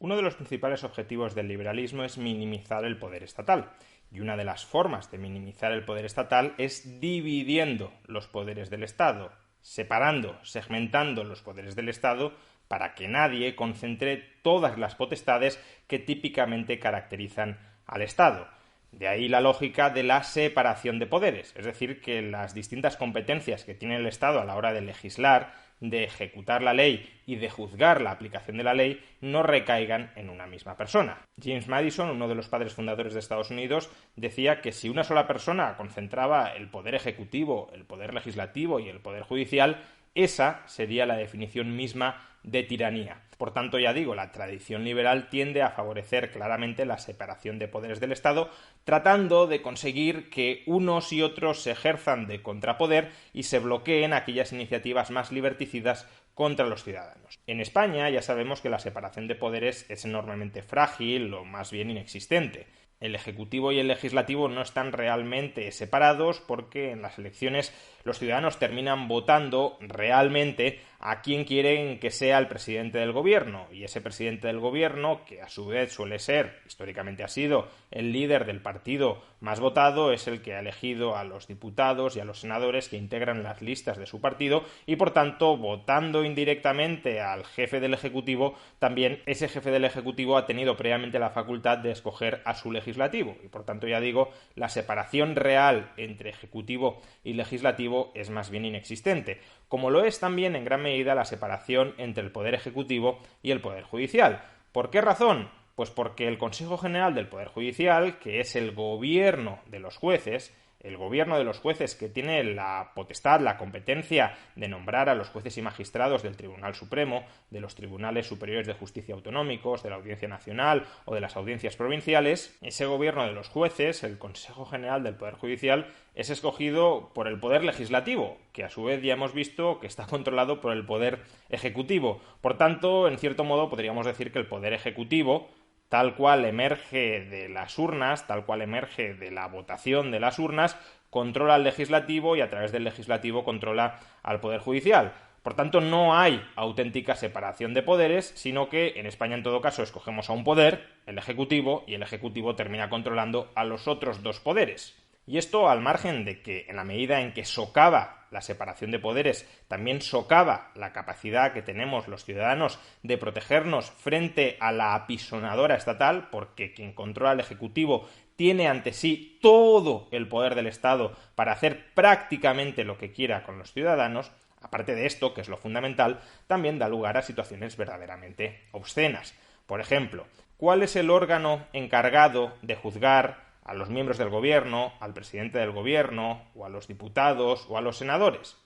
Uno de los principales objetivos del liberalismo es minimizar el poder estatal. Y una de las formas de minimizar el poder estatal es dividiendo los poderes del Estado, separando, segmentando los poderes del Estado para que nadie concentre todas las potestades que típicamente caracterizan al Estado. De ahí la lógica de la separación de poderes, es decir, que las distintas competencias que tiene el Estado a la hora de legislar, de ejecutar la ley y de juzgar la aplicación de la ley no recaigan en una misma persona. James Madison, uno de los padres fundadores de Estados Unidos, decía que si una sola persona concentraba el poder ejecutivo, el poder legislativo y el poder judicial, esa sería la definición misma de tiranía. Por tanto, ya digo, la tradición liberal tiende a favorecer claramente la separación de poderes del Estado, tratando de conseguir que unos y otros se ejerzan de contrapoder y se bloqueen aquellas iniciativas más liberticidas contra los ciudadanos. En España ya sabemos que la separación de poderes es enormemente frágil o más bien inexistente. El Ejecutivo y el Legislativo no están realmente separados porque en las elecciones los ciudadanos terminan votando realmente a quien quieren que sea el presidente del gobierno, y ese presidente del gobierno, que a su vez suele ser, históricamente ha sido, el líder del partido más votado, es el que ha elegido a los diputados y a los senadores que integran las listas de su partido, y por tanto, votando indirectamente al jefe del Ejecutivo, también ese jefe del Ejecutivo ha tenido previamente la facultad de escoger a su legislativo, y por tanto, ya digo, la separación real entre Ejecutivo y Legislativo es más bien inexistente, como lo es también en gran medida la separación entre el Poder Ejecutivo y el Poder Judicial. ¿Por qué razón? Pues porque el Consejo General del Poder Judicial, que es el gobierno de los jueces, el gobierno de los jueces que tiene la potestad, la competencia de nombrar a los jueces y magistrados del Tribunal Supremo, de los Tribunales Superiores de Justicia Autonómicos, de la Audiencia Nacional o de las audiencias provinciales, ese gobierno de los jueces, el Consejo General del Poder Judicial, es escogido por el Poder Legislativo, que a su vez ya hemos visto que está controlado por el Poder Ejecutivo. Por tanto, en cierto modo podríamos decir que el Poder Ejecutivo, tal cual emerge de las urnas, tal cual emerge de la votación de las urnas, controla al legislativo y a través del legislativo controla al Poder Judicial. Por tanto, no hay auténtica separación de poderes, sino que en España en todo caso escogemos a un poder, el Ejecutivo, y el Ejecutivo termina controlando a los otros dos poderes. Y esto al margen de que en la medida en que socava la separación de poderes, también socava la capacidad que tenemos los ciudadanos de protegernos frente a la apisonadora estatal, porque quien controla el Ejecutivo tiene ante sí todo el poder del Estado para hacer prácticamente lo que quiera con los ciudadanos. Aparte de esto, que es lo fundamental, también da lugar a situaciones verdaderamente obscenas. Por ejemplo, ¿cuál es el órgano encargado de juzgar a los miembros del gobierno, al presidente del gobierno, o a los diputados, o a los senadores?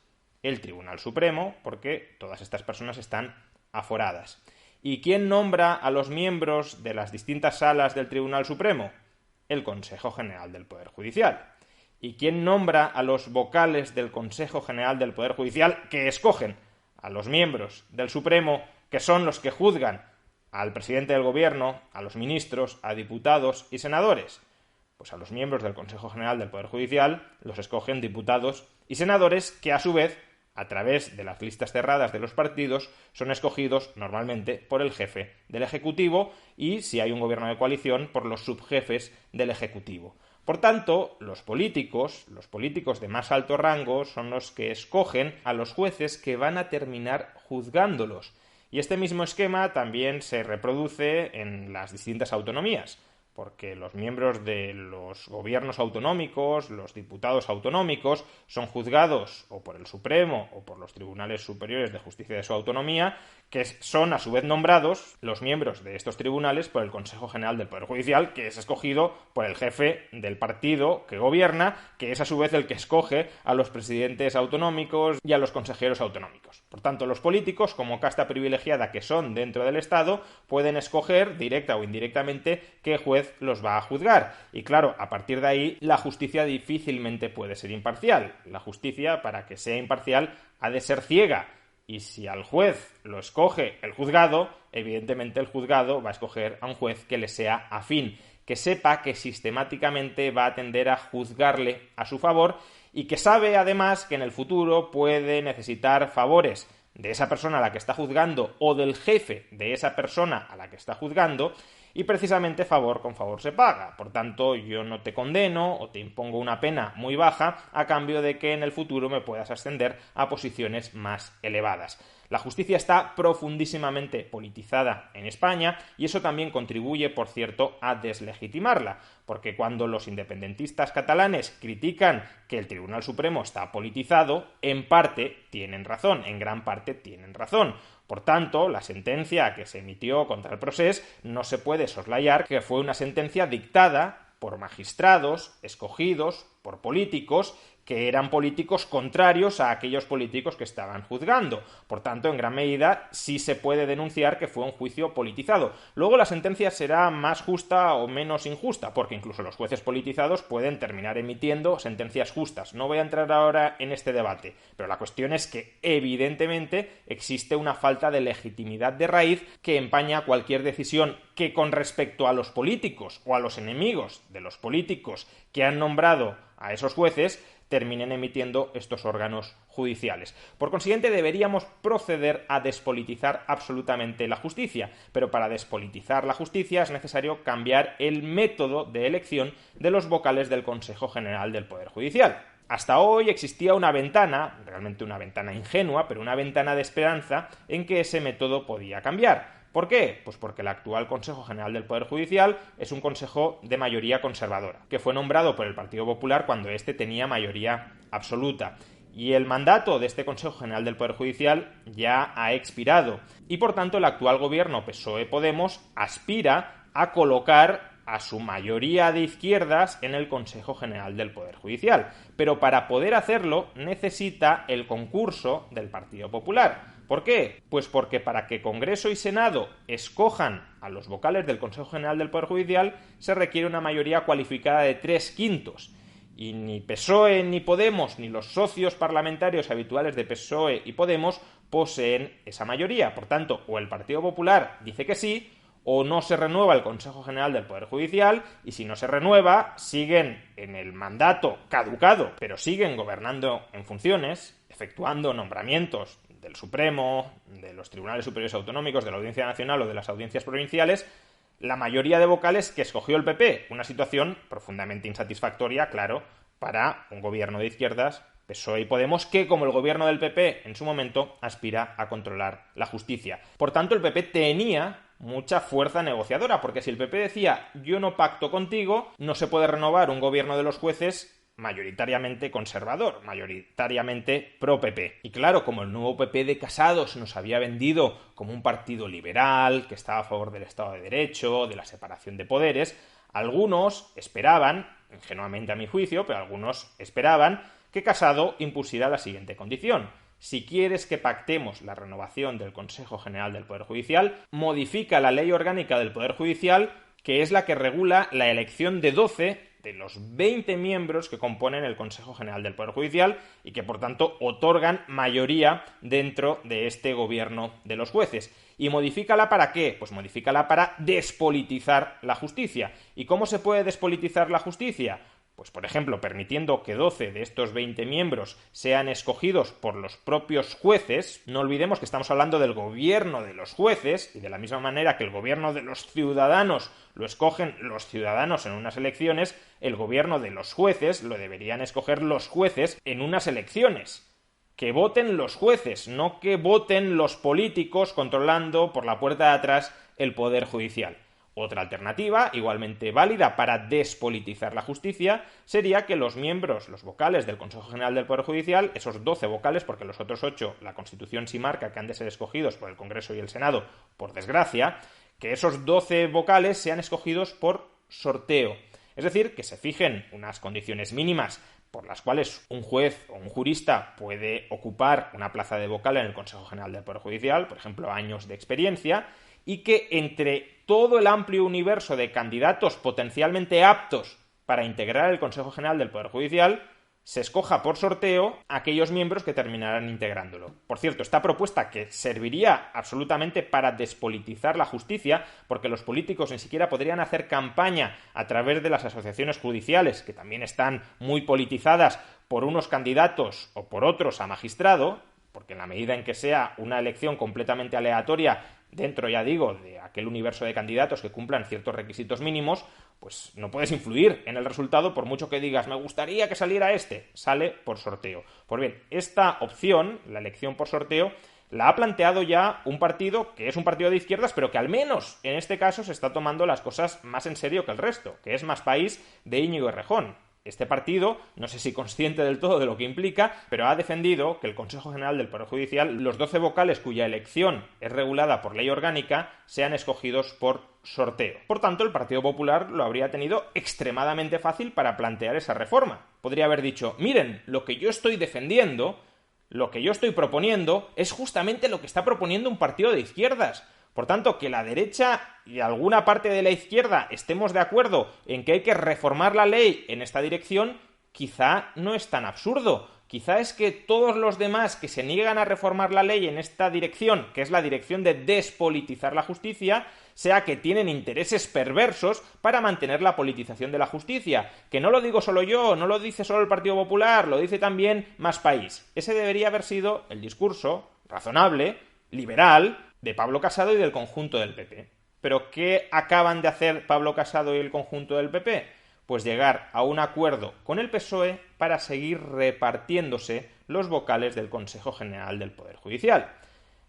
El Tribunal Supremo, porque todas estas personas están aforadas. ¿Y quién nombra a los miembros de las distintas salas del Tribunal Supremo? El Consejo General del Poder Judicial. ¿Y quién nombra a los vocales del Consejo General del Poder Judicial, que escogen a los miembros del Supremo, que son los que juzgan al presidente del gobierno, a los ministros, a diputados y senadores? Pues a los miembros del Consejo General del Poder Judicial los escogen diputados y senadores que, a su vez, a través de las listas cerradas de los partidos, son escogidos normalmente por el jefe del Ejecutivo y, si hay un gobierno de coalición, por los subjefes del Ejecutivo. Por tanto, los políticos de más alto rango, son los que escogen a los jueces que van a terminar juzgándolos. Y este mismo esquema también se reproduce en las distintas autonomías, porque los miembros de los gobiernos autonómicos, los diputados autonómicos, son juzgados o por el Supremo o por los tribunales superiores de justicia de su autonomía, que son a su vez nombrados los miembros de estos tribunales por el Consejo General del Poder Judicial, que es escogido por el jefe del partido que gobierna, que es a su vez el que escoge a los presidentes autonómicos y a los consejeros autonómicos. Por tanto, los políticos, como casta privilegiada que son dentro del Estado, pueden escoger, directa o indirectamente, qué juez los va a juzgar. Y claro, a partir de ahí, la justicia difícilmente puede ser imparcial. La justicia, para que sea imparcial, ha de ser ciega. Y si al juez lo escoge el juzgado, evidentemente el juzgado va a escoger a un juez que le sea afín, que sepa que sistemáticamente va a tender a juzgarle a su favor y que sabe además que en el futuro puede necesitar favores de esa persona a la que está juzgando o del jefe de esa persona a la que está juzgando, y precisamente favor con favor se paga. Por tanto, yo no te condeno o te impongo una pena muy baja a cambio de que en el futuro me puedas ascender a posiciones más elevadas. La justicia está profundísimamente politizada en España y eso también contribuye, por cierto, a deslegitimarla, porque cuando los independentistas catalanes critican que el Tribunal Supremo está politizado, en parte tienen razón, en gran parte tienen razón. Por tanto, la sentencia que se emitió contra el Procés no se puede soslayar que fue una sentencia dictada por magistrados escogidos por políticos que eran políticos contrarios a aquellos políticos que estaban juzgando. Por tanto, en gran medida sí se puede denunciar que fue un juicio politizado. Luego la sentencia será más justa o menos injusta, porque incluso los jueces politizados pueden terminar emitiendo sentencias justas. No voy a entrar ahora en este debate, pero la cuestión es que evidentemente existe una falta de legitimidad de raíz que empaña cualquier decisión que con respecto a los políticos o a los enemigos de los políticos que han nombrado a esos jueces terminen emitiendo estos órganos judiciales. Por consiguiente, deberíamos proceder a despolitizar absolutamente la justicia, pero para despolitizar la justicia es necesario cambiar el método de elección de los vocales del Consejo General del Poder Judicial. Hasta hoy existía una ventana, realmente una ventana ingenua, pero una ventana de esperanza en que ese método podía cambiar. ¿Por qué? Pues porque el actual Consejo General del Poder Judicial es un consejo de mayoría conservadora, que fue nombrado por el Partido Popular cuando éste tenía mayoría absoluta. Y el mandato de este Consejo General del Poder Judicial ya ha expirado. Y por tanto el actual gobierno PSOE-Podemos aspira a colocar a su mayoría de izquierdas en el Consejo General del Poder Judicial. Pero para poder hacerlo necesita el concurso del Partido Popular. ¿Por qué? Pues porque para que Congreso y Senado escojan a los vocales del Consejo General del Poder Judicial se requiere una mayoría cualificada de 3/5. Y ni PSOE ni Podemos, ni los socios parlamentarios habituales de PSOE y Podemos poseen esa mayoría. Por tanto, o el Partido Popular dice que sí, o no se renueva el Consejo General del Poder Judicial, y si no se renueva, siguen en el mandato caducado, pero siguen gobernando en funciones, efectuando nombramientos del Supremo, de los Tribunales Superiores Autonómicos, de la Audiencia Nacional o de las audiencias provinciales, la mayoría de vocales que escogió el PP. Una situación profundamente insatisfactoria, claro, para un gobierno de izquierdas, PSOE y Podemos, que, como el gobierno del PP en su momento, aspira a controlar la justicia. Por tanto, el PP tenía mucha fuerza negociadora, porque si el PP decía yo no pacto contigo, no se puede renovar un gobierno de los jueces mayoritariamente conservador, mayoritariamente pro-PP. Y claro, como el nuevo PP de Casado se nos había vendido como un partido liberal, que estaba a favor del Estado de Derecho, de la separación de poderes, algunos esperaban, ingenuamente a mi juicio, pero algunos esperaban que Casado impusiera la siguiente condición: si quieres que pactemos la renovación del Consejo General del Poder Judicial, modifica la Ley Orgánica del Poder Judicial, que es la que regula la elección de 12 de los 20 miembros que componen el Consejo General del Poder Judicial y que, por tanto, otorgan mayoría dentro de este gobierno de los jueces. ¿Y modifícala para qué? Pues modifícala para despolitizar la justicia. ¿Y cómo se puede despolitizar la justicia? Pues, por ejemplo, permitiendo que 12 de estos 20 miembros sean escogidos por los propios jueces. No olvidemos que estamos hablando del gobierno de los jueces, y de la misma manera que el gobierno de los ciudadanos lo escogen los ciudadanos en unas elecciones, el gobierno de los jueces lo deberían escoger los jueces en unas elecciones. Que voten los jueces, no que voten los políticos controlando por la puerta de atrás el poder judicial. Otra alternativa, igualmente válida para despolitizar la justicia, sería que los miembros, los vocales del Consejo General del Poder Judicial, esos 12 vocales, porque los otros 8, la Constitución sí marca que han de ser escogidos por el Congreso y el Senado, por desgracia, que esos 12 vocales sean escogidos por sorteo. Es decir, que se fijen unas condiciones mínimas por las cuales un juez o un jurista puede ocupar una plaza de vocal en el Consejo General del Poder Judicial, por ejemplo, años de experiencia, y que entre todo el amplio universo de candidatos potencialmente aptos para integrar el Consejo General del Poder Judicial se escoja por sorteo a aquellos miembros que terminarán integrándolo. Por cierto, esta propuesta, que serviría absolutamente para despolitizar la justicia, porque los políticos ni siquiera podrían hacer campaña a través de las asociaciones judiciales, que también están muy politizadas por unos candidatos o por otros a magistrado, porque en la medida en que sea una elección completamente aleatoria dentro, ya digo, de aquel universo de candidatos que cumplan ciertos requisitos mínimos, pues no puedes influir en el resultado por mucho que digas, me gustaría que saliera este, sale por sorteo. Pues bien, esta opción, la elección por sorteo, la ha planteado ya un partido que es un partido de izquierdas, pero que al menos en este caso se está tomando las cosas más en serio que el resto, que es Más País de Íñigo Errejón. Este partido, no sé si consciente del todo de lo que implica, pero ha defendido que el Consejo General del Poder Judicial, los 12 vocales cuya elección es regulada por ley orgánica, sean escogidos por sorteo. Por tanto, el Partido Popular lo habría tenido extremadamente fácil para plantear esa reforma. Podría haber dicho, miren, lo que yo estoy defendiendo, lo que yo estoy proponiendo, es justamente lo que está proponiendo un partido de izquierdas. Por tanto, que la derecha y alguna parte de la izquierda estemos de acuerdo en que hay que reformar la ley en esta dirección, quizá no es tan absurdo. Quizá es que todos los demás que se niegan a reformar la ley en esta dirección, que es la dirección de despolitizar la justicia, sea que tienen intereses perversos para mantener la politización de la justicia. Que no lo digo solo yo, no lo dice solo el Partido Popular, lo dice también Más País. Ese debería haber sido el discurso razonable, liberal, de Pablo Casado y del conjunto del PP. ¿Pero qué acaban de hacer Pablo Casado y el conjunto del PP? Pues llegar a un acuerdo con el PSOE para seguir repartiéndose los vocales del Consejo General del Poder Judicial.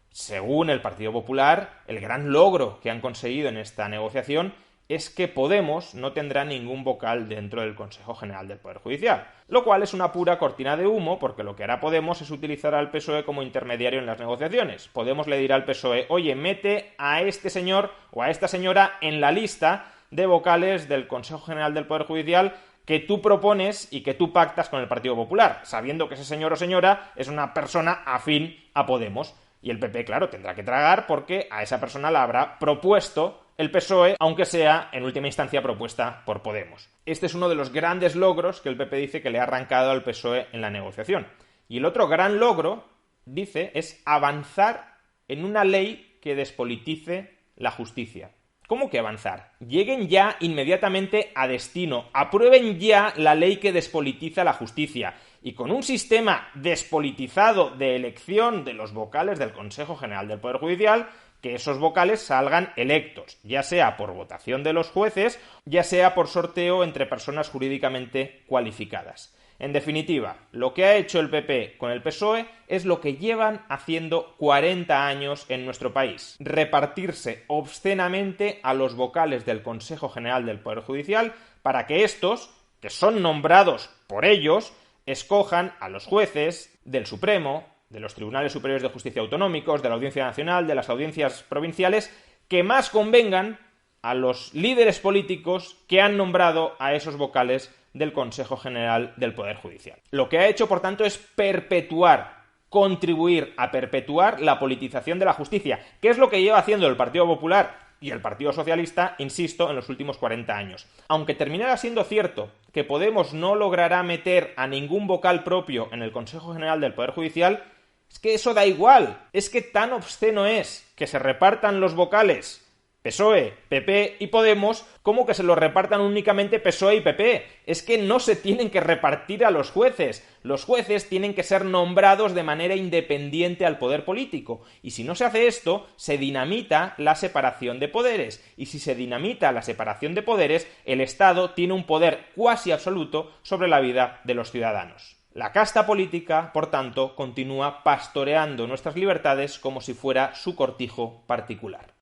Según el Partido Popular, el gran logro que han conseguido en esta negociación es que Podemos no tendrá ningún vocal dentro del Consejo General del Poder Judicial, lo cual es una pura cortina de humo, porque lo que hará Podemos es utilizar al PSOE como intermediario en las negociaciones. Podemos le dirá al PSOE, oye, mete a este señor o a esta señora en la lista de vocales del Consejo General del Poder Judicial que tú propones y que tú pactas con el Partido Popular, sabiendo que ese señor o señora es una persona afín a Podemos. Y el PP, claro, tendrá que tragar porque a esa persona la habrá propuesto el PSOE, aunque sea en última instancia propuesta por Podemos. Este es uno de los grandes logros que el PP dice que le ha arrancado al PSOE en la negociación. Y el otro gran logro, dice, es avanzar en una ley que despolitice la justicia. ¿Cómo que avanzar? Lleguen ya inmediatamente a destino, aprueben ya la ley que despolitiza la justicia, y con un sistema despolitizado de elección de los vocales del Consejo General del Poder Judicial, que esos vocales salgan electos, ya sea por votación de los jueces, ya sea por sorteo entre personas jurídicamente cualificadas. En definitiva, lo que ha hecho el PP con el PSOE es lo que llevan haciendo 40 años en nuestro país: repartirse obscenamente a los vocales del Consejo General del Poder Judicial para que estos, que son nombrados por ellos, escojan a los jueces del Supremo, de los Tribunales Superiores de Justicia Autonómicos, de la Audiencia Nacional, de las audiencias provinciales, que más convengan a los líderes políticos que han nombrado a esos vocales del Consejo General del Poder Judicial. Lo que ha hecho, por tanto, es contribuir a perpetuar la politización de la justicia, que es lo que lleva haciendo el Partido Popular y el Partido Socialista, insisto, en los últimos 40 años. Aunque terminara siendo cierto que Podemos no logrará meter a ningún vocal propio en el Consejo General del Poder Judicial, es que eso da igual. Es que tan obsceno es que se repartan los vocales PSOE, PP y Podemos como que se los repartan únicamente PSOE y PP. Es que no se tienen que repartir a los jueces. Los jueces tienen que ser nombrados de manera independiente al poder político. Y si no se hace esto, se dinamita la separación de poderes. Y si se dinamita la separación de poderes, el Estado tiene un poder cuasi absoluto sobre la vida de los ciudadanos. La casta política, por tanto, continúa pastoreando nuestras libertades como si fuera su cortijo particular.